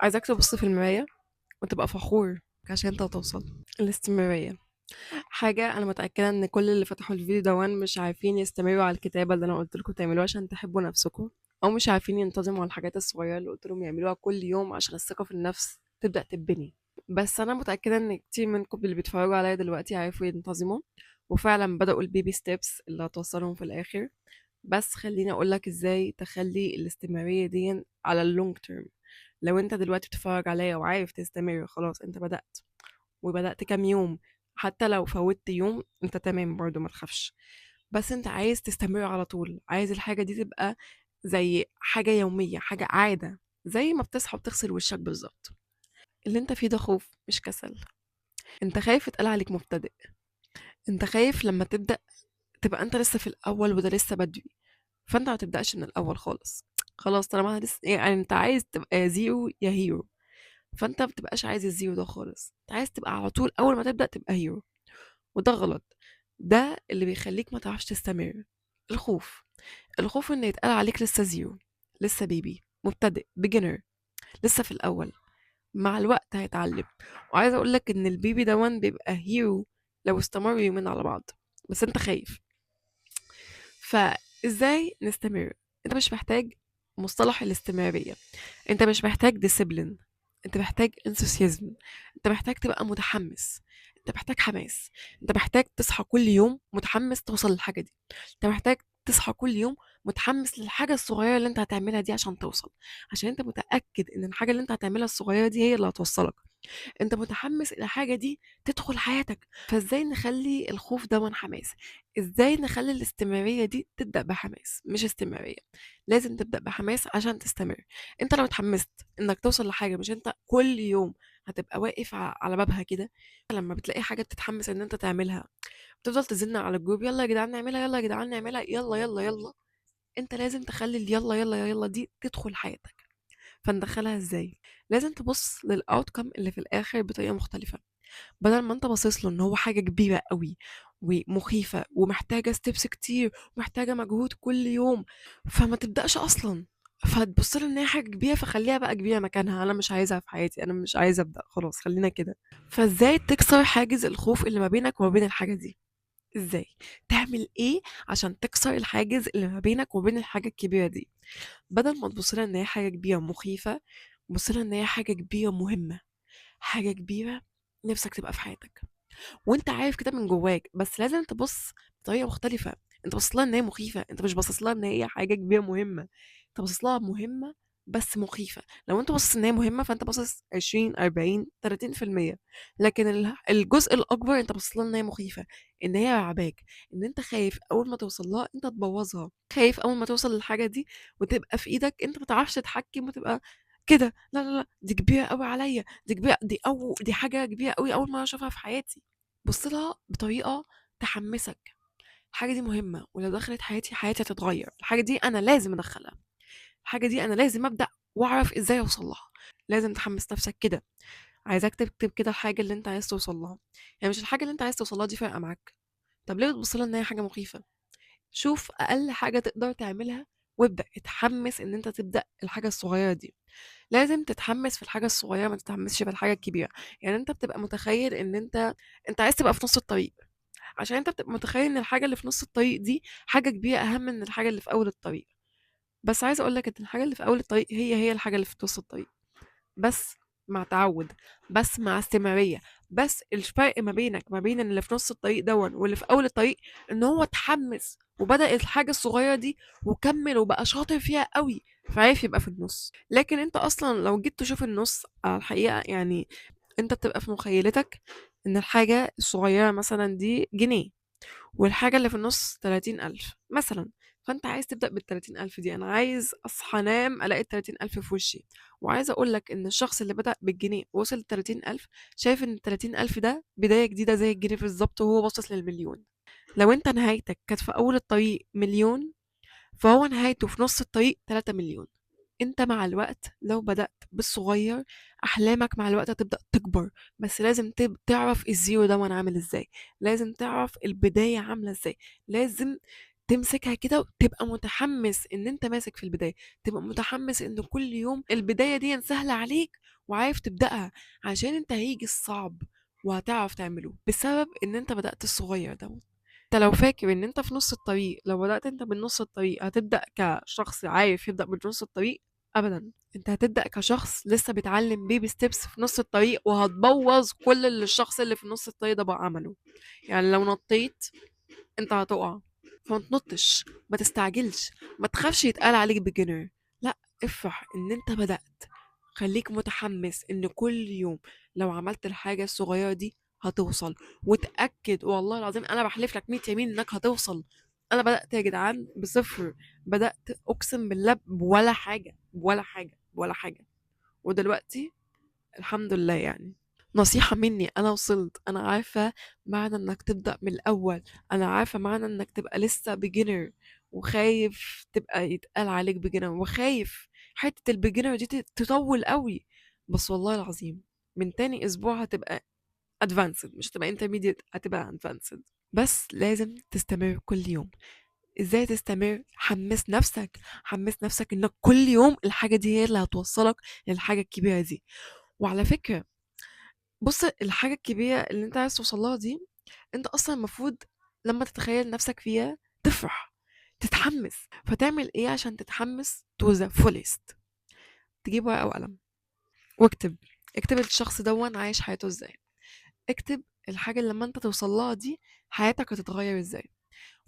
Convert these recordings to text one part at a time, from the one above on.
عايزاك تبص في المراية وتبقى فخور عشان انت هتوصل. الاستمرارية حاجة أنا متأكدة إن كل اللي فتحوا الفيديو دوان مش عارفين يستمروا على الكتابة اللي أنا قلت لكم تعملوها عشان تحبوا نفسكم، أو مش عارفين ينتظموا على الحاجات الصغيرة اللي قلت لهم يعملوها كل يوم عشان الثقة في النفس تبدأ تتبني. بس أنا متأكدة إن كتير منكم اللي بيتفرجوا عليا دلوقتي عارفوا ينتظموا وفعلا بدأوا البيبي ستيبس اللي هتوصلهم في الآخر. بس خليني أقولك إزاي تخلي الاستمرارية دي على اللونج تيرم. لو انت دلوقتي بتتفرج عليا وعارف تستمر، خلاص انت بدأت وبدأت كام يوم، حتى لو فوتت يوم انت تمام برضو ما تخافش. بس انت عايز تستمر على طول، عايز الحاجة دي تبقى زي حاجة يومية، حاجة عادة، زي ما بتصحى بتغسل وشك بالظبط. اللي انت فيه ده خوف مش كسل. انت خايف يتقال عليك مبتدئ، انت خايف لما تبدأ تبقى انت لسه في الأول وده لسه بدري، فانت ما تبدأش من الأول خالص. خلاص طالما أنا لسه يعني انت عايز تبقى يا زيرو يا هيرو، فانت ما بتبقاش عايز الزيرو ده خالص، انت عايز تبقى على طول اول ما تبدا تبقى هيرو. وده غلط، ده اللي بيخليك ما تعرفش تستمر. الخوف، الخوف ان يتقال عليك لسه زيرو، لسه بيبي مبتدئ بيجنر، لسه في الاول. مع الوقت هيتعلم. وعايزه اقول لك ان البيبي ده وان بيبقى هيرو لو استمر يومين على بعض، بس انت خايف. فازاي نستمر؟ انت مش محتاج مصطلح الاستمرارية، انت مش محتاج ديسيبلين، انت محتاج انثوسيازم، انت محتاج تبقى متحمس، انت محتاج حماس، انت محتاج تصحى كل يوم متحمس توصل للحاجة دي، انت محتاج تصحى كل يوم متحمس للحاجة الصغيرة اللي انت هتعملها دي عشان توصل، عشان انت متأكد ان الحاجة اللي انت هتعملها الصغيرة دي هي اللي هتوصلك. انت متحمس الى حاجة دي تدخل حياتك. فازاي نخلي الخوف ده من حماس؟ ازاي نخلي الاستمرارية دي تبدأ بحماس مش استمرارية؟ لازم تبدأ بحماس عشان تستمر. انت لو اتحمست انك توصل لحاجة، مش انت كل يوم هتبقى واقف على بابها كده. لما بتلاقي حاجة بتتحمس ان انت تعملها، بتفضل تزن على الجروب يلا يا جدعان نعملها، يلا يا جدعان نعملها، يلا يلا يلا. انت لازم تخلي يلا يلا يلا دي تدخل حياتك. فندخلها ازاي؟ لازم تبص للاوتكم اللي في الاخر بطريقه مختلفه. بدل ما انت باصص له ان هو حاجه كبيره قوي ومخيفه ومحتاجه ستيبس كتير ومحتاجه مجهود كل يوم، فما تبداش اصلا. فتبص له ان هي حاجه كبيره فخليها بقى كبيره مكانها، انا مش عايزها في حياتي، انا مش عايزه ابدا، خلاص خلينا كده. فازاي تكسر حاجز الخوف اللي ما بينك وما بين الحاجه دي؟ ازاي تعمل ايه عشان تكسر الحاجز اللي ما بينك وبين الحاجه الكبيره دي؟ بدل ما تبص لها ان هي حاجه كبيره مخيفه، بص لها ان هي حاجه كبيره مهمه، حاجه كبيره نفسك تبقى في حياتك، وانت عارف كده من جواك، بس لازم تبص بطريقه مختلفه. انت بص لها ان هي مخيفه، انت مش باصص لها ان هي حاجه كبيره مهمه، انت باصص لها مهمه بس مخيفه. لو انت باصص ان هي مهمه فانت باصص 20 40 30%، لكن الجزء الاكبر انت باصص لها ان هي مخيفه، ان هي رعباك، ان انت خايف اول ما توصل لها انت تبوظها، خايف اول ما توصل للحاجه دي وتبقى في ايدك انت ما تعرفش تتحكم وتبقى كده. لا لا لا، دي كبيره قوي عليا، دي كبيره، دي حاجه كبيره قوي اول ما اشوفها في حياتي. بص لها بطريقه تحمسك. الحاجه دي مهمه، ولو دخلت حياتي حياتي هتتغير، الحاجه دي انا لازم ادخلها، الحاجه دي انا لازم ابدا واعرف ازاي اوصل لها. لازم تحمس نفسك كده. عايزاك تكتب كده الحاجه اللي انت عايز توصل لها، يعني مش الحاجه اللي انت عايز توصل لها دي فارقه معاك، طب ليه بتبص لها ان هي حاجه مخيفه؟ شوف اقل حاجه تقدر تعملها وابدا اتحمس ان انت تبدا الحاجه الصغيره دي. لازم تتحمس في الحاجه الصغيره، ما تتحمسش في الحاجه الكبيره. يعني انت بتبقى متخيل ان انت عايز تبقى في نص الطريق، عشان انت بتبقى متخيل ان الحاجه اللي في نص الطريق دي حاجه كبيره اهم من الحاجه اللي في اول الطريق. بس عايزه اقول لك ان الحاجه اللي في اول الطريق هي الحاجه اللي في نص الطريق، بس مع تعود، بس مع استمراريه. بس الفرق ما بينك ما بين اللي في نص الطريق دون واللي في اول الطريق ان هو اتحمس وبدأ الحاجه الصغيره دي وكمل وبقى شاطر فيها قوي، فعارف يبقى في النص. لكن انت اصلا لو جيت تشوف النص على الحقيقه، يعني انت بتبقى في مخيلتك ان الحاجه الصغيره مثلا دي جنيه والحاجة اللي في النص 30,000 مثلا، فانت عايز تبدأ بال30,000 دي. انا عايز اصحى انام الاقي ال30,000 في وشي. وعايزة اقولك ان الشخص اللي بدأ بالجنيه ووصل ل30,000 شايف ان ال30,000 ده بداية جديدة زي الجنيه بالظبط وهو باصص للمليون. لو انت نهايتك كانت في اول الطريق مليون، فهو نهايته في نص الطريق 3 مليون. انت مع الوقت لو بدأت بالصغير، احلامك مع الوقت هتبدأ تكبر، بس لازم تعرف الزيرو ده وانا عامل ازاي، لازم تعرف البداية عاملة ازاي، لازم تمسكها كده وتبقى متحمس ان انت ماسك في البداية، تبقى متحمس ان كل يوم البداية دي سهلة عليك وعارف تبدأها، عشان انت هيجي الصعب وهتعرف تعمله بسبب ان انت بدأت الصغير ده. انت لو فاكر ان انت في نص الطريق، لو بدأت انت من نص الطريق هتبدأ كشخص عارف يبدأ من نص الطريق، ابدا. انت هتبدأ كشخص لسه بيتعلم بيبي ستيبس في نص الطريق، وهتبوظ كل اللي الشخص اللي في نص الطريق ده بقى عمله. يعني لو نطيت انت هتقع، فما تنطش، ما تستعجلش، ما تخافش يتقال عليك بيجنر. لا، افرح ان انت بدأت، خليك متحمس ان كل يوم لو عملت الحاجة الصغيرة دي هتوصل. وتأكد والله العظيم انا بحلف لك 100 يمين انك هتوصل. انا بدأت يا جدعان بصفر، بدأت اقسم بالله بولا حاجة ولا حاجة ولا حاجة، ودلوقتي الحمد لله يعني. نصيحة مني، أنا وصلت، أنا عارفة معنى إنك تبدأ من الأول، أنا عارفة معنى إنك تبقى لسه beginner وخايف تبقى يتقال عليك beginner، وخايف حتة البيجنر دي تطول قوي. بس والله العظيم من تاني أسبوع هتبقى advanced، مش هتبقى intermediate، هتبقى advanced. بس لازم تستمر كل يوم. ازاي تستمر؟ حمس نفسك، حمس نفسك انك كل يوم الحاجة دي هي اللي هتوصلك للحاجة الكبيرة دي. وعلى فكرة، بُص، الحاجة الكبيرة اللي أنت عايز توصل لها دي، أنت أصلًا المفروض لمّا تتخيل نفسك فيها تفرح، تتحمس. فتعمل إيه عشان تتحمس to the fullest؟ تجيب ورقة وقلم واكتب، اكتب الشخص دوًّا عايش حياته إزاي، اكتب الحاجة اللي لمّا أنت توصل لها دي حياتك هتتغير إزاي.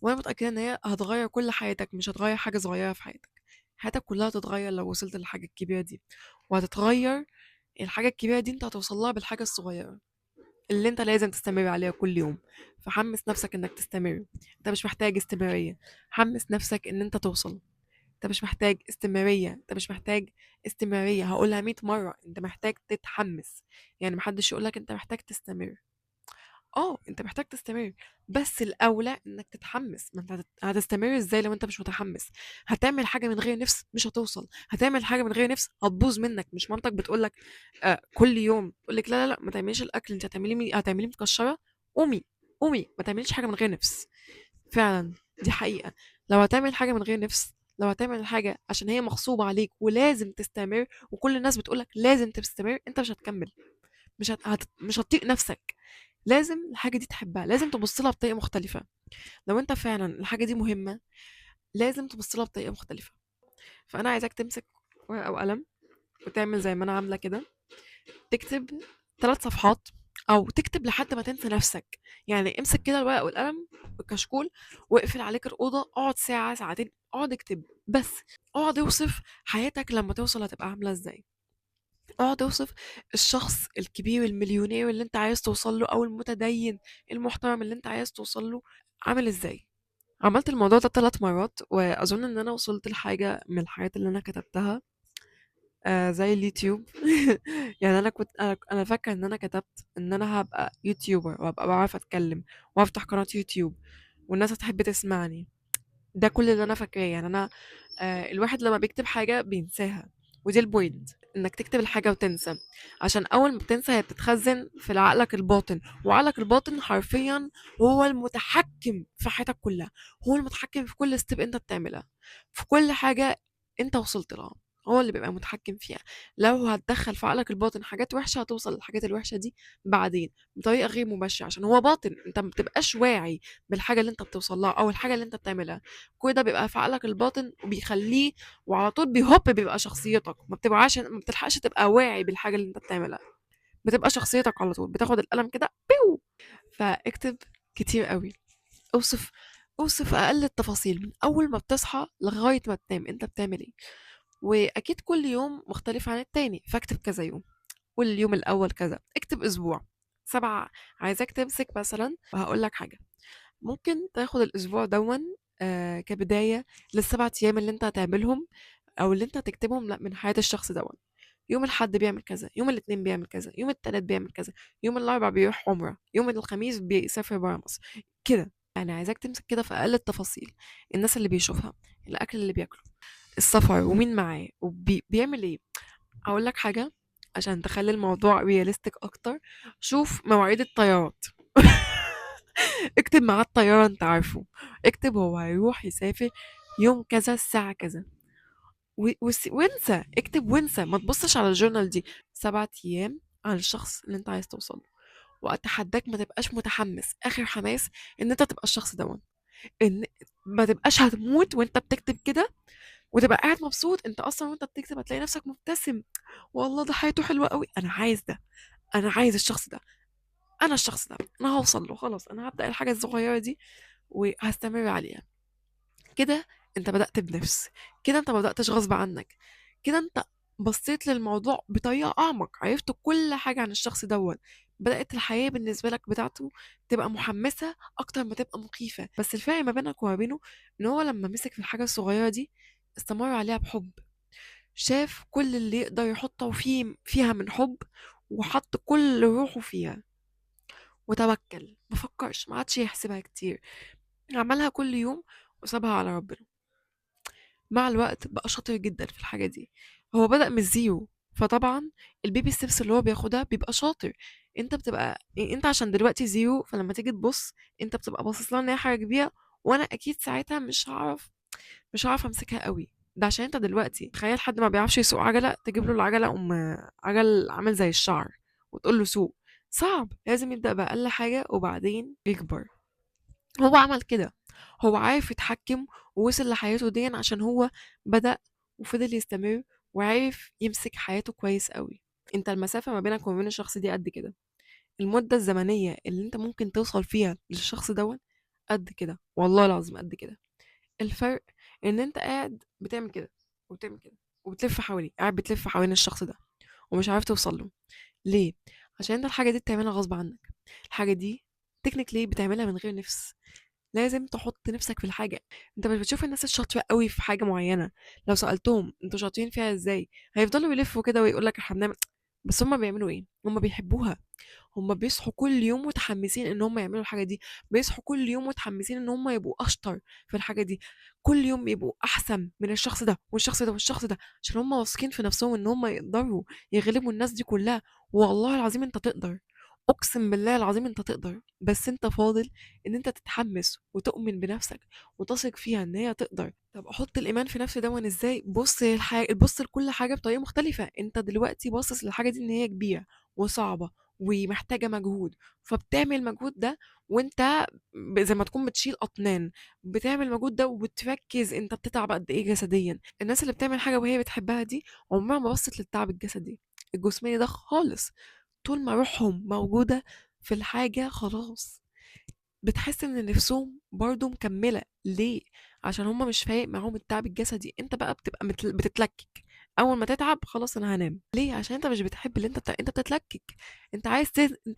وأنا متأكدة إن هي هتغير كل حياتك، مش هتغير حاجة صغيرة في حياتك، حياتك كلها هتتغير لو وصلت للحاجة الكبيرة دي. وهتتغير الحاجة الكبيرة دي أنت هتوصل لها بالحاجة الصغيرة اللي انت لازم تستمر عليها كل يوم. فحمس نفسك انك تستمر، انت مش محتاج استمرارية، حمس نفسك ان انت توصل. انت مش محتاج استمرارية، انت مش محتاج استمرارية، هقولها 100 مرة، انت محتاج تتحمس. يعني محدش يقولك انت محتاج تستمر، اه انت محتاج تستمر، بس الاولى انك تتحمس. ما انت هتستمر ازاي لو انت مش متحمس؟ هتعمل حاجه من غير نفس مش هتوصل، هتعمل حاجه من غير نفس هتبوظ منك. مش مامتك بتقولك كل يوم تقولك لا لا لا ما تعمليش الاكل، انت هتعمليه متكشره؟ قومي، قومي ما تعمليش حاجه من غير نفس. فعلا دي حقيقه. لو هتعمل حاجه من غير نفس، لو هتعمل حاجه عشان هي مغصوبه عليك ولازم تستمر، وكل الناس بتقولك لازم تستمر، انت مش هتكمل، مش هتطيق نفسك. لازم الحاجة دي تحبها، لازم تبص لها بطريقة مختلفة. لو انت فعلا الحاجة دي مهمة لازم تبص لها بطريقة مختلفة. فأنا عايزاك تمسك ورقة وقلم وتعمل زي ما أنا عاملة كده، تكتب 3 صفحات، أو تكتب لحد ما تنسى نفسك. يعني امسك كده الورقة والقلم والكشكول، واقفل عليك الأوضة، اقعد ساعة ساعتين، اقعد اكتب بس. اقعد اوصف حياتك لما توصل هتبقى عاملة ازاي، اقعد اوصف الشخص الكبير المليونير اللي انت عايز توصل له، او المتدين المحترم اللي انت عايز توصل له عامل ازاي. عملت الموضوع ده 3 مرات، واظن ان انا وصلت لحاجة من الحاجات اللي انا كتبتها زي اليوتيوب. يعني انا كنت انا فاكره ان انا كتبت ان انا هبقى يوتيوبر وهبقى بعرف اتكلم وافتح قناة يوتيوب والناس هتحب تسمعني. ده كل اللي انا فاكراه. يعني انا الواحد لما بيكتب حاجة بينساها، ودي البوينت، انك تكتب الحاجة وتنسى. عشان اول ما بتنسى هي بتتخزن في عقلك الباطن، وعقلك الباطن حرفيا هو المتحكم في حياتك كلها، هو المتحكم في كل ستيب انت بتعملها، في كل حاجة انت وصلت لها، هو اللي بيبقى متحكم فيها. لو هتدخل في عقلك الباطن حاجات وحشة هتوصل للحاجات الوحشة دي بعدين بطريقة غير مباشرة، عشان هو باطن، انت ما بتبقاش واعي بالحاجة اللي انت بتوصل لها او الحاجة اللي انت بتعملها. كل ده بيبقى في عقلك الباطن وبيخليه، وعلى طول بيبقى شخصيتك. ما بتلحقش تبقى واعي بالحاجة اللي انت بتعملها، بتبقى شخصيتك على طول، بتاخد القلم كده بيو. فاكتب كتير قوي، اوصف، اوصف اقل التفاصيل من اول ما بتصحى لغاية ما تنام انت بتعمل ايه. واكيد كل يوم مختلف عن التاني، فاكتب كذا يوم، قول اليوم الاول كذا، اكتب اسبوع 7. عايزاك تمسك مثلا، وهقول لك حاجة، ممكن تاخد الأسبوع دون كبداية لل7 أيام اللي انت هتعملهم، أو اللي انت هتكتبهم من حياة الشخص دون. يوم الحد بيعمل كذا، يوم الاثنين بيعمل كذا، يوم التلات بيعمل كذا، يوم الأربع بيروح عمرة، يوم الخميس بيسافر برا مصر كده. يعني عايزاك تمسك كده في أقل التفاصيل، الناس اللي بيشوفها، الأكل اللي بياكله، السفر ومين معاه وبيعمل ايه. أقول لك حاجة عشان تخلي الموضوع رياليستيك أكتر، شوف مواعيد الطيارات. اكتب ميعاد طيارة انت عارفه، اكتب هو هيروح يسافر يوم كذا الساعة كذا، وانسى، اكتب وانسى، ما تبصش على الجورنال دي. 7 ايام عن الشخص اللي انت عايز توصله، واتحداك ما تبقاش متحمس اخر حماس ان انت تبقى الشخص ده، ان ما تبقاش هتموت وانت بتكتب كده، وتبقى قاعد مبسوط. انت اصلا وانت بتكتب هتلاقي نفسك مبتسم، والله ده حياته حلوه قوي، انا عايز ده، انا عايز الشخص ده، انا الشخص ده، انا هوصل له، خلاص انا هبدأ الحاجه الصغيره دي وهستمر عليها. كده انت بدأت بنفس، كده انت ما بدأتش غصب عنك، كده انت بصيت للموضوع بطريقة أعمق، عرفت كل حاجة عن الشخص دوت. بدأت الحياة بالنسبة لك بتاعته تبقى محمسة أكتر ما تبقى مخيفة. بس الفرق ما بينك وما بينه إن هو لما مسك في الحاجة الصغيرة دي استمر عليها بحب، شاف كل اللي يقدر يحطه فيها من حب، وحط كل روحه فيها، وتوكل، ما فكرش، ما عادش يحسبها كتير، عملها كل يوم وسابها على ربنا. مع الوقت بقى شاطر جدا في الحاجة دي. هو بدأ من الزيرو، فطبعا البيبي ستيبس اللي هو بياخدها بيبقى شاطر. انت بتبقى انت عشان دلوقتي زيرو، فلما تيجي تبص انت بتبقى باصص لها ان هي حاجة كبيرة، وانا اكيد ساعتها مش هعرف امسكها قوي. ده عشان انت دلوقتي تخيل حد ما بيعرفش يسوق عجلة، تجيب له العجلة عجل عامل زي الشعر وتقول له سوق، صعب، لازم يبدأ بأقل حاجة وبعدين يكبر. هو عمل كده، هو عارف يتحكم ووصل لحياته دي عشان هو بدأ وفضل يستمر، وعارف يمسك حياته كويس قوي. انت المسافة ما بينك وما بين الشخص دي قد كده، المدة الزمنية اللي انت ممكن توصل فيها للشخص دوت قد كده، والله العظيم قد كده. الفرق ان انت قاعد بتعمل كده وبتعمل كده وبتلف حواليه، قاعد بتلف حوالين الشخص ده ومش عارف توصل له. ليه؟ عشان انت الحاجة دي بتعملها غصب عنك، الحاجة دي تكنيكلي بتعملها من غير نفس. لازم تحط نفسك في الحاجة. انت مش بتشوف الناس الشاطرة قوي في حاجة معينة، لو سألتهم انتوا شاطرين فيها ازاي هيفضلوا يلفوا كده ويقول لك احنا بنعمل، بس هم بيعملوا ايه؟ هم بيحبوها، هم بيصحوا كل يوم متحمسين ان هم يعملوا الحاجة دي، بيصحوا كل يوم متحمسين ان هم يبقوا اشطر في الحاجة دي، كل يوم يبقوا احسن من الشخص ده والشخص ده والشخص ده، عشان هم واثقين في نفسهم ان هم يقدروا يغلبوا الناس دي كلها. والله العظيم انت تقدر، اقسم بالله العظيم انت تقدر، بس انت فاضل ان انت تتحمس وتؤمن بنفسك وتثق فيها ان هي تقدر. طب احط الايمان في نفسي ده ازاي؟ بص لكل حاجه بطريقه مختلفه. انت دلوقتي باصص للحاجه دي ان هي كبيره وصعبه ومحتاجه مجهود، فبتعمل المجهود ده، وانت زي ما تكون بتشيل اطنان، بتعمل المجهود ده وبتركز انت بتتعب قد ايه جسديا. الناس اللي بتعمل حاجه وهي بتحبها دي عمرها ما بصت للتعب الجسدي الجسماني ده خالص. طول ما روحهم موجودة في الحاجة خلاص بتحس ان نفسهم برضو مكملة. ليه؟ عشان هما مش فايق معاهم التعب الجسدي، انت بقى بتبقى بتتلكك اول ما تتعب، خلاص انا هنام. ليه؟ عشان انت مش بتحب اللي انت بتتلكك، انت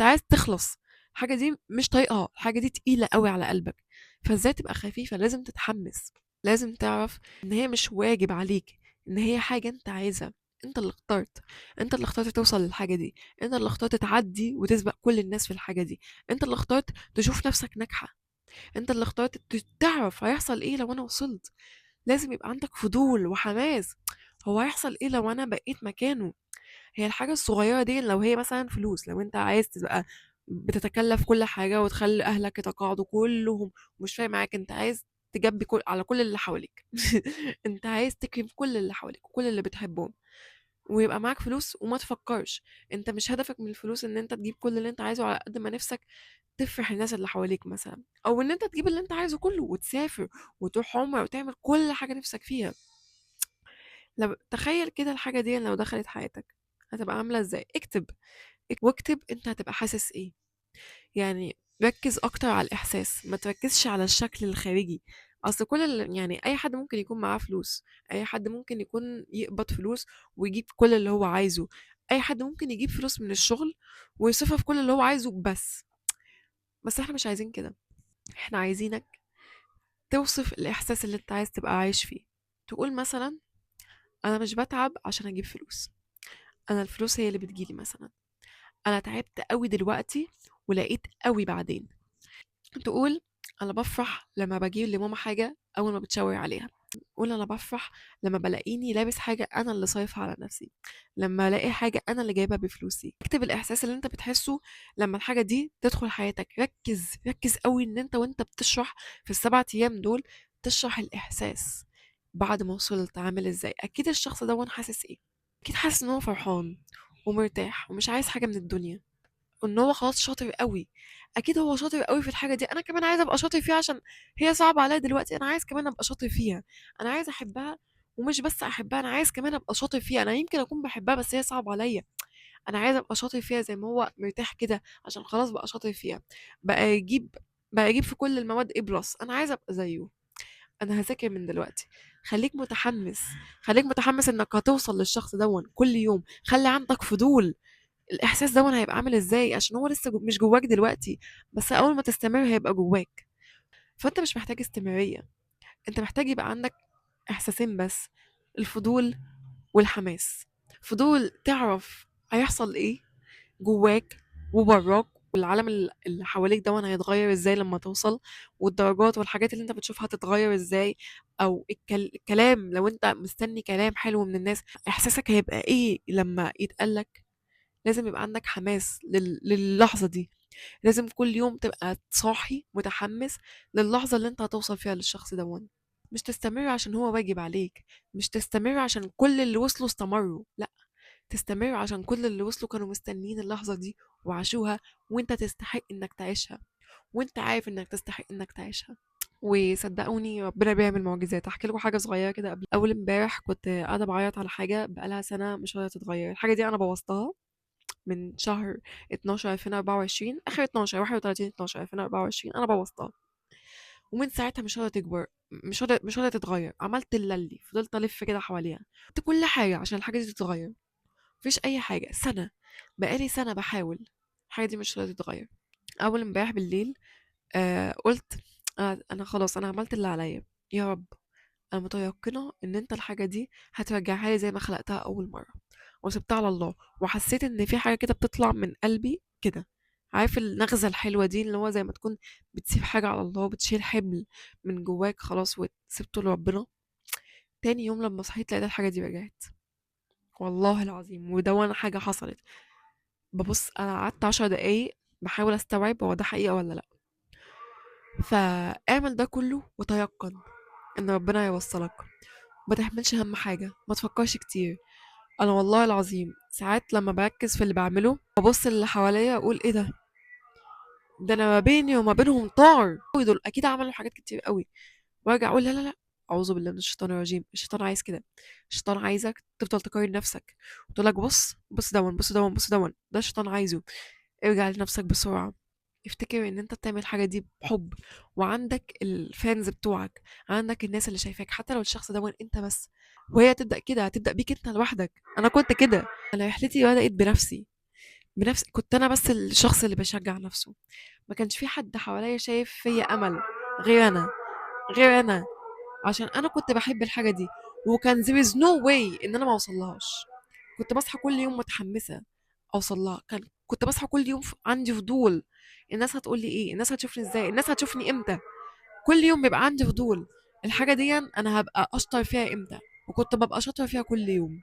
عايز تخلص. الحاجة دي مش طايقها، الحاجة دي تقيلة قوي على قلبك، فازاي تبقى خفيفة؟ لازم تتحمس، لازم تعرف ان هي مش واجب عليك، ان هي حاجة انت عايزها. انت اللي اخترت، انت اللي اخترت توصل للحاجة دي، انت اللي اخترت تعدي وتسبق كل الناس في الحاجة دي، انت اللي اخترت تشوف نفسك ناجحة، انت اللي اخترت تعرف هيحصل ايه لو انا وصلت. لازم يبقى عندك فضول وحماس، هو هيحصل ايه لو انا بقيت مكانه؟ هي الحاجة الصغيرة دي لو هي مثلا فلوس، لو انت عايز تبقى بتتكلف كل حاجة وتخلي اهلك يتقاعدوا كلهم ومش فاهم معاك، انت عايز تجبي على كل اللي حواليك انت عايز تكرم كل اللي حواليك وكل اللي بتحبهم، ويبقى معاك فلوس وما تفكرش. انت مش هدفك من الفلوس ان انت تجيب كل اللي انت عايزه، على قد ما نفسك تفرح الناس اللي حواليك مثلا، او ان انت تجيب اللي انت عايزه كله وتسافر وتروح عمره وتعمل كل حاجة نفسك فيها. لو تخيل كده الحاجة دي لو دخلت حياتك هتبقى عاملة ازاي؟ واكتب انت هتبقى حاسس ايه. يعني ركز اكتر على الاحساس، ما تركزش على الشكل الخارجي. اصل يعني اي حد ممكن يكون معاه فلوس، اي حد ممكن يكون يقبض فلوس ويجيب كل اللي هو عايزه، اي حد ممكن يجيب فلوس من الشغل ويصرفها في كل اللي هو عايزه. بس احنا مش عايزين كده، احنا عايزينك توصف الاحساس اللي انت عايز تبقى عايش فيه. تقول مثلا انا مش بتعب عشان اجيب فلوس، انا الفلوس هي اللي بتجيلي مثلا، انا تعبت قوي دلوقتي ولقيت قوي بعدين. تقول انا بفرح لما بجيب لماما حاجه اول ما بتشاور عليها، قول انا بفرح لما بلاقيني لابس حاجه انا اللي صايفه على نفسي، لما الاقي حاجه انا اللي جايبها بفلوسي. اكتب الاحساس اللي انت بتحسه لما الحاجه دي تدخل حياتك. ركز ركز قوي ان انت وانت بتشرح في ال7 ايام دول تشرح الاحساس بعد ما وصلت عامل ازاي. اكيد الشخص ده حاسس ايه؟ اكيد حاسس ان هو فرحان ومرتاح ومش عايز حاجه من الدنيا، وان هو خلاص شاطر قوي. اكيد هو شاطر قوي في الحاجه دي، انا كمان عايزه ابقى شاطر فيها عشان هي صعبه عليا دلوقتي، انا عايز كمان ابقى شاطر فيها. انا عايز احبها، ومش بس احبها، انا عايز كمان ابقى شاطر فيها. انا يمكن اكون بحبها بس هي صعبه عليا، انا عايزه ابقى شاطر فيها زي ما هو مرتاح كده عشان خلاص بقى شاطر فيها. بقى يجيب بقى يجيب في كل المواد A بلس، انا عايزه ابقى زيه. انا هذاكر من دلوقتي. خليك متحمس، خليك متحمس انك هتوصل للشخص كل يوم. خلي عندك فضول، الاحساس هيبقى عامل ازاي، عشان هو لسه مش جواك دلوقتي، بس اول ما تستمر هيبقى جواك. فانت مش محتاج استمرارية، انت محتاج يبقى عندك احساسين بس: الفضول والحماس. فضول تعرف هيحصل ايه جواك وبراك، والعالم اللي حواليك هيتغير ازاي لما توصل، والدرجات والحاجات اللي انت بتشوفها هتتغير ازاي، او الكلام لو انت مستني كلام حلو من الناس احساسك هيبقى ايه لما يتقالك. لازم يبقى عندك حماس للحظة دي. لازم كل يوم تبقى صاحي متحمس للحظة اللي انت هتوصل فيها للشخص مش تستمر عشان هو واجب عليك، مش تستمر عشان كل اللي وصلوا استمروا، لا، تستمر عشان كل اللي وصلوا كانوا مستنيين اللحظة دي وعاشوها، وانت تستحق انك تعيشها، وانت عارف انك تستحق انك تعيشها. وصدقوني ربنا بيعمل معجزات. احكي لكم حاجه صغيره كده. قبل اول امبارح كنت قاعده بعيط على حاجه بقالها سنه مش راضيه تتغير. الحاجه دي انا بوظتها من شهر 12 2024، اخر 12 31 12 2024 انا بوظتها، ومن ساعتها مش راضيه تكبر، مش راضيه تتغير. عملت اللي فضلت الف كده حواليها، عملت كل حاجه عشان الحاجه دي تتغير، مفيش اي حاجه. سنه، بقالي سنه بحاول، الحاجه دي مش راضيه تتغير. اول امبارح بالليل قلت انا خلاص انا عملت اللي عليا، يا رب انا متيقنه ان انت الحاجه دي هترجعها لي زي ما خلقتها اول مره. وسبتها على الله، وحسيت ان في حاجه كده بتطلع من قلبي كده. عارف النغزه الحلوه دي اللي هو زي ما تكون بتسيب حاجه على الله، بتشيل حمل من جواك خلاص وسبته لربنا. تاني يوم لما صحيت لقيت الحاجه دي رجعت، والله العظيم. وده وانا حاجه حصلت، ببص انا قعدت 10 دقايق بحاول استوعب هو ده حقيقه ولا لا. فاعمل ده كله وتيقن ان ربنا هيوصلك. ما تحملش هم حاجه، ما تفكرش كتير. انا والله العظيم ساعات لما بركز في اللي بعمله ببص اللي حواليا اقول ايه ده انا ما بيني وما بينهم طار، دول اكيد عملوا حاجات كتير قوي. وارجع اقول لا لا لا، اعوذ بالله من الشيطان الرجيم. الشيطان عايز كده، الشيطان عايزك تفضل تقارن نفسك وتقول لك بص بص بص بص ده الشيطان عايزه. ارجع لنفسك بسرعه، افتكر ان انت بتعمل الحاجه دي بحب، وعندك الفانز بتوعك، عندك الناس اللي شايفاك حتى لو الشخص انت بس. وهي هتبدا كده، هتبدا بيك انت لوحدك. انا كنت كده، انا رحلتي بدات بنفسي. كنت انا بس الشخص اللي بشجع نفسه، ما كانش في حد حواليا شايف فيا امل غير انا، غير انا، عشان انا كنت بحب الحاجه دي. وكان there is no way ان انا ما اوصلهاش. كنت بصحى كل يوم متحمسه اوصل لها. كنت بصحى كل يوم عندي فضول، الناس هتقول لي ايه، الناس هتشوفني ازاي، الناس هتشوفني امتى. كل يوم بيبقى عندي فضول، الحاجه دي انا هبقى اشطر فيها امتى. وكنت ببقى شاطره فيها كل يوم.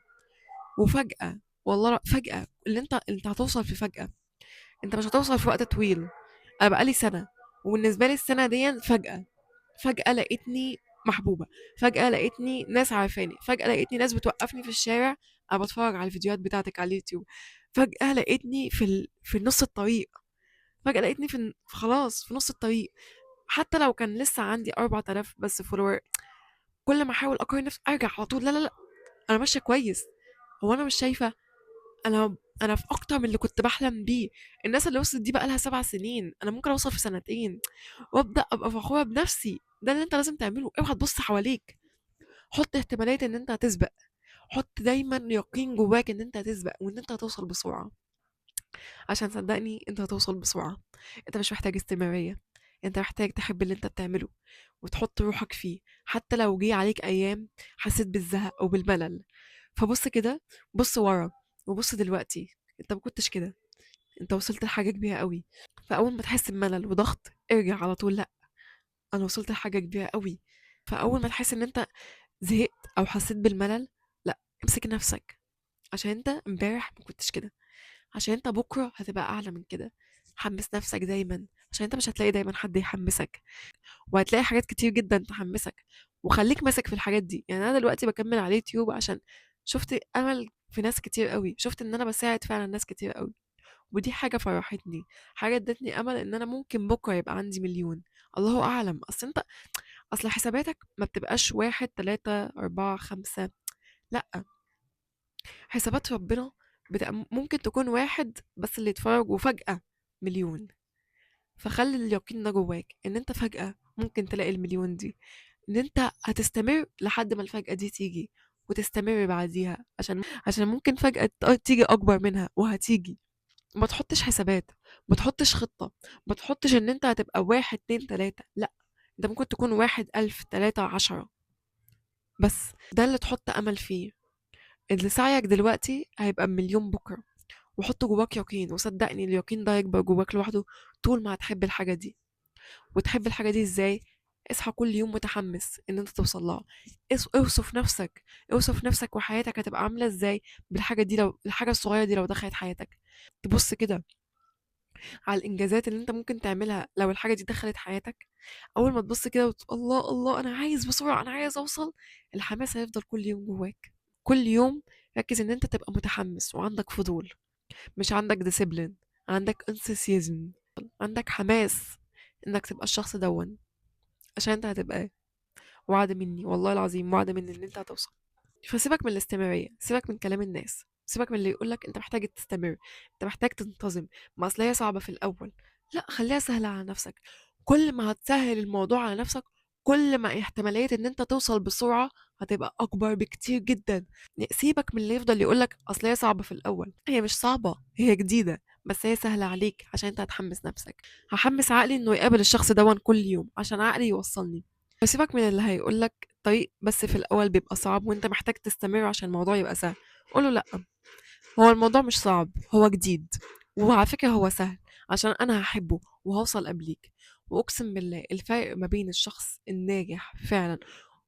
وفجاه، والله فجاه، اللي انت هتوصل في فجاه، انت مش هتوصل في وقت طويل. انا بقالي سنه، وبالنسبه لي السنه دي فجاه لقيتني محبوبه، فجاه لقيتني ناس عارفاني، فجاه لقيتني ناس بتوقفني في الشارع انا بتفرج على الفيديوهات بتاعتك على اليوتيوب، فجاه لقيتني في نص الطريق، فجاه لقيتني خلاص في نص الطريق. حتى لو كان لسه عندي 4000 بس فولور، كل ما احاول اقارن نفسي ارجع على طول لا لا لا، انا ماشيه كويس. هو انا مش شايفه، انا في اكتر من اللي كنت بحلم بيه. الناس اللي وصلت دي بقى لها 7 سنين، انا ممكن اوصل في سنتين، وابدا ابقى فخوره بنفسي. ده اللي انت لازم تعمله. اوعى تبص حواليك، حط احتماليه ان انت هتسبق، حط دايما يقين جواك ان انت هتسبق وان انت هتوصل بسرعه. عشان صدقني انت هتوصل بسرعه. انت مش محتاج استمراريه، انت محتاج تحب اللي انت بتعمله وتحط روحك فيه. حتى لو جه عليك ايام حسيت بالزهق او بالملل، فبص كده، بص ورا وبص دلوقتي. انت ما كنتش كده، انت وصلت لحاجة كبيرة قوي. فأول ما تحس بملل وضغط ارجع على طول، لأ أنا وصلت لحاجة كبيرة قوي. فأول ما تحس إن أنت زهقت أو حسيت بالملل، لأ، امسك نفسك، عشان أنت امبارح ما كنتش كده، عشان أنت بكرة هتبقى أعلى من كده. حمس نفسك دايما، عشان أنت مش هتلاقي دايما حد يحمسك، وهتلاقي حاجات كتير جدا تحمسك، وخليك ماسك في الحاجات دي. يعني انا دلوقتي بكمل على اليوتيوب عشان شفت امل في ناس كتير قوي، شفت ان انا بساعد فعلا ناس كتير قوي، ودي حاجة فرحتني، حاجة ادتني امل ان انا ممكن بكرة يبقى عندي مليون. الله اعلم، اصل حساباتك ما بتبقاش واحد تلاتة اربعة خمسة، لا، حسابات ربنا بتبقى ممكن تكون واحد بس اللي يتفرج وفجأة مليون. فخلي اليقين ده جواك ان انت فجأة ممكن تلاقي المليون دي، ان انت هتستمر لحد ما الفجأة دي تيجي وتستمر بعديها، عشان ممكن فجأة تيجي اكبر منها وهتيجي. ما تحطش حسابات، ما تحطش خطة، ما تحطش ان انت هتبقى واحد اتنين تلاتة، لا، انت ممكن تكون واحد الف تلاتة عشرة، بس ده اللي تحط امل فيه. اللي سعيك دلوقتي هيبقى بمليون بكرة. وحط جواك يقين، وصدقني اليقين ده هيكبر جواك لوحده طول ما هتحب الحاجة دي. وتحب الحاجة دي ازاي؟ اصحى كل يوم متحمس ان انت توصل لها. اوصف نفسك، اوصف نفسك وحياتك هتبقى عاملة ازاي بالحاجة دي، لو الحاجة الصغيرة دي لو دخلت حياتك. تبص كده على الانجازات اللي انت ممكن تعملها لو الحاجة دي دخلت حياتك. اول ما تبص كده وتقول الله الله انا عايز بسرعة، انا عايز اوصل، الحماس هيفضل كل يوم جواك. كل يوم ركز ان انت تبقى متحمس وعندك فضول، مش عندك ديسيبلين، عندك انثوسيزم، عندك حماس انك تبقى الشخص دون، عشان انت هتبقى، وعد مني والله العظيم، وعد مني ان انت هتوصل. فسيبك من الاستمرارية، سيبك من كلام الناس، سيبك من اللي يقولك انت محتاج تستمر، انت محتاج تنتظم، ما اصل هي صعبة في الاول. لا، خليها سهلة على نفسك. كل ما هتسهل الموضوع على نفسك، كل ما احتمالية ان انت توصل بسرعة هتبقى اكبر بكتير جدا. سيبك من اللي يفضل يقولك اصل هي صعبة في الاول، هي مش صعبة، هي جديدة، بس هي سهلة عليك عشان انت هتحمس نفسك. هحمس عقلي انه يقابل الشخص دون كل يوم عشان عقلي يوصلني. فسيبك من اللي هيقولك الطريق بس في الأول بيبقى صعب وانت محتاج تستمر عشان الموضوع يبقى سهل. قوله لأ، هو الموضوع مش صعب، هو جديد، وعلى فكرة هو سهل عشان أنا هحبه وهوصل قبليك. وأقسم بالله الفرق ما بين الشخص الناجح فعلا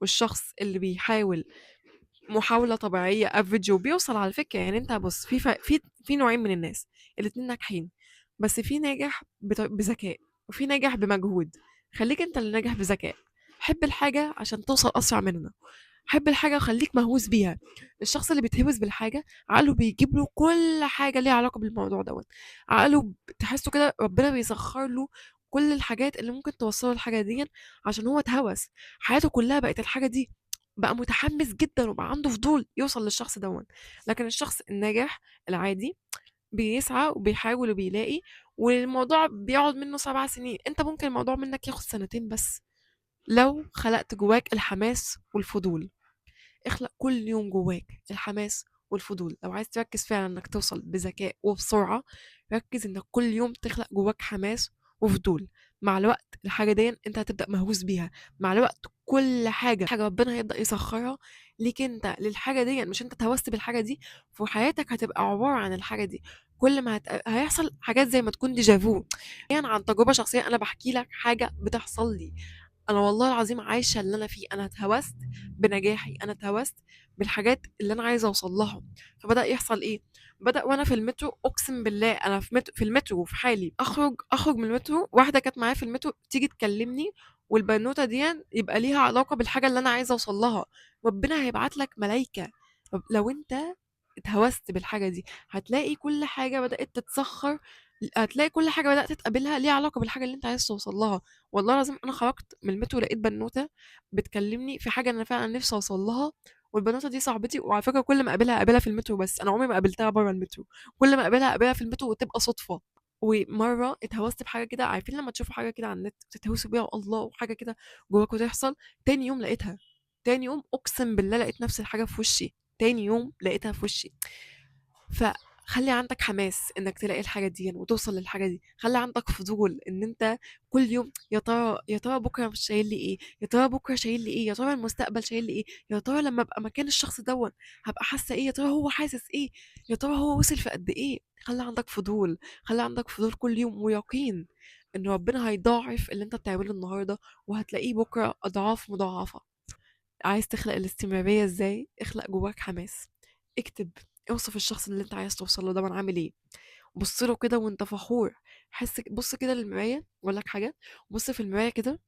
والشخص اللي بيحاول محاولة طبيعية افريج وبيوصل، على فكرة يعني انت بص، في نوعين من الناس، الاتنين ناجحين، بس في ناجح بذكاء وفي ناجح بمجهود. خليك انت اللي ناجح بذكاء، حب الحاجة عشان توصل أسرع مننا، حب الحاجة وخليك مهووس بيها. الشخص اللي بيتهوس بالحاجة عقله بيجيب له كل حاجة ليها علاقة بالموضوع دوت، عقله تحسه كده ربنا بيسخر له كل الحاجات اللي ممكن توصله الحاجة دي، عشان هو اتهوس، حياته كلها بقت الحاجة دي، بقى متحمس جدا وبقى عنده فضول يوصل للشخص دوت. لكن الشخص الناجح العادي بيسعى وبيحاول وبيلاقي، والموضوع بيقعد منه 7 سنين، انت ممكن الموضوع منك ياخد سنتين بس، لو خلقت جواك الحماس والفضول. اخلق كل يوم جواك الحماس والفضول. لو عايز تركز فعلا انك توصل بذكاء وبسرعة، ركز انك كل يوم تخلق جواك حماس وفضول. مع الوقت الحاجة دي انت هتبدأ مهووس بيها، مع الوقت كل حاجة ربنا هيبدأ يسخرها ليك انت للحاجة دي، مش انت اتهوست بالحاجة دي، وحياتك هتبقى عبارة عن الحاجة دي. كل ما هيحصل حاجات زي ما تكون ديجافو. يعني عن تجربة شخصية انا بحكي لك حاجة بتحصل لي، انا والله العظيم عايشه اللي انا فيه، انا اتهوست بنجاحي، انا اتهوست بالحاجات اللي انا عايزه اوصل لها. فبدا يحصل ايه؟ بدا وانا في المترو، اقسم بالله انا في المترو في حالي، اخرج من المترو، واحده كانت معايا في المترو تيجي تكلمني، والبنوته دي يبقى ليها علاقه بالحاجه اللي انا عايزه اوصل لها. ربنا هيبعت لك ملايكه. لو انت اتهوست بالحاجه دي هتلاقي كل حاجه بدات تتسخر، هتلاقي كل حاجه بدات تقابلها ليها علاقه بالحاجه اللي انت عايز توصل لها. والله العظيم انا خرجت من المترو لقيت بنوته بتكلمني في حاجه انا فعلا نفسي اوصل لها، والبنوته دي صاحبتي، وعلى فكره كل ما اقابلها في المترو، بس انا عمري ما قابلتها بره المترو، كل ما اقابلها في المترو وتبقى صدفه. ومره اتهوست بحاجه كده، عارفين لما تشوفوا حاجه كده على النت تتهوسوا بيها الله وحاجه كده جواكوا تحصل، تاني يوم لقيتها، تاني يوم اقسم بالله لقيت نفس الحاجه في وشي، تاني يوم لقيتها في وشي. فخلي عندك حماس انك تلاقي الحاجه دي وتوصل للحاجه دي، خلي عندك فضول ان انت كل يوم يا ترى يا ترى بكره مش شايل لي ايه، يا ترى بكره شايل لي ايه، يا ترى المستقبل شايل لي ايه، يا ترى لما ابقى مكان الشخص دون هبقى حاسه ايه، يا ترى هو حاسس ايه، يا ترى هو وصل في قد ايه. خلي عندك فضول، خلي عندك فضول كل يوم، ويقين ان ربنا هيضاعف اللي انت بتعمله النهارده وهتلاقيه بكره اضعاف مضاعفه. عايز تخلق الاستمرارية ازاي؟ اخلق جواك حماس، اكتب، اوصف الشخص اللي انت عايز توصل له ده من عامل ايه، بص له كده وانت فخور، بص كده للمراية، اقول لك حاجة، بص في المراية كده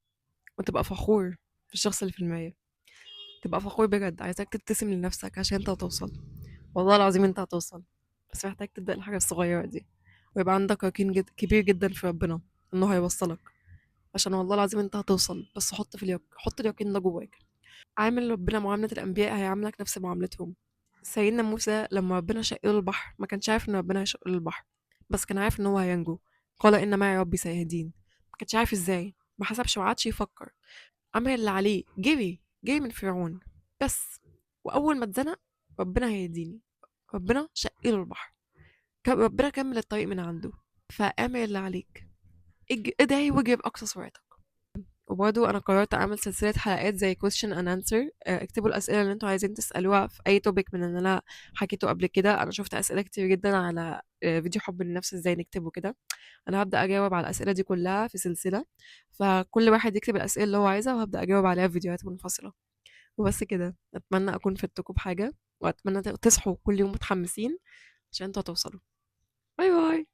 وتبقى فخور في الشخص اللي في المراية. تبقى فخور بجد، عايزاك تبتسم لنفسك عشان انت هتوصل. والله العظيم انت هتوصل، بس محتاج تبدأ الحاجة الصغيرة دي، ويبقى عندك يقين كبير جدا في ربنا انه هيوصلك. عشان والله العظيم انت هتوصل، بس حط اليقين ده جواك. عامل ربنا معاملة الأنبياء هيعاملك نفس معاملتهم. سيدنا موسى لما ربنا شق له البحر ما كانش عارف ان ربنا هيشق له البحر، بس كان عارف ان هو هينجو. قال ان معي ربي سيهدين. ما كانش عارف ازاي، ما حسبش، ما عادش يفكر. عمل اللي عليه، جري من فرعون بس. واول ما اتزنق، ربنا هيهديني، ربنا شق له البحر، ربنا كمل الطريق من عنده. فاعمل اللي عليك، ادعي واجري بأقصى سرعتك. وبرضه أنا قررت أعمل سلسلة حلقات زي question and answer. اكتبوا الأسئلة اللي انتوا عايزين تسألوها في أي توبيك من اللي أنا حكيته قبل كده. أنا شفت أسئلة كتير جدا على فيديو حب للنفس ازاي نكتبه كده. أنا هبدأ أجاوب على الأسئلة دي كلها في سلسلة، فكل واحد يكتب الأسئلة اللي هو عايزها وهبدأ أجاوب عليها في فيديوهات منفصلة. وبس كده، أتمنى أكون فدتكم بحاجة، وأتمنى تصحوا كل يوم متحمسين عشان انتوا هتوصلوا. باي باي.